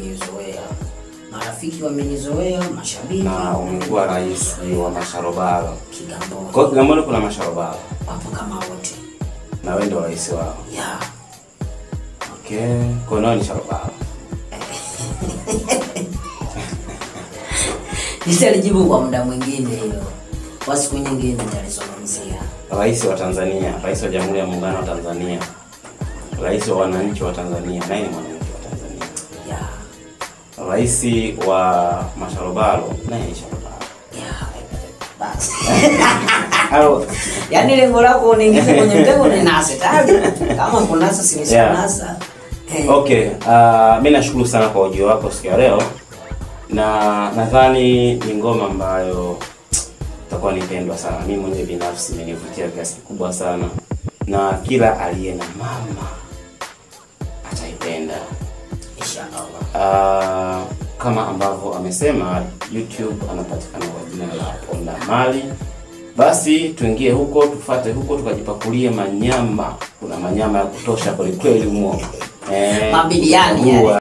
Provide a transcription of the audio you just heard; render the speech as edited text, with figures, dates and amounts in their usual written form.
wamenizoea. Marafiki wamenizoea, mashabiki. Na umekuwa rais wa masharobalo Kigamboni. Kwa Kigamboni kuna masharobalo Hapo kama wote. na wewe ndio rais wao. Yeah. Okay, kwa nini ni sharobalo? Nitalijibu kwa muda mwingine hilo. Kwa siku nyingine nitalizungumzia. Rais wa Tanzania, rais wa Jamhuri ya Muungano wa Tanzania. Rais wa wananchi wa Tanzania, naye ni mwananchi wa Tanzania. Yeah. Rais wa masharobalo, naye ni sharobalo. Yeah. Basi. Au Yaani lengo lako unaingiza kwenye mtego ni nasa tayari. Kama kunasa si nasa. Okay, mimi nashukuru sana kwa ujio wako siku ya leo. Na nadhani ni ngoma ambayo itakuwa nipendwa sana. Mimi mwenyewe binafsi imenivutia kiasi kikubwa sana. Na kila aliye na mama ataipenda Inshallah. Kama ambavyo amesema YouTube anapatikana kwa jina la Ponda Mali. Basi tuingie huko, tufuate huko, tukajipakulie manyama. Kuna manyama ya kutosha kweli kweli humo. Mabiliani.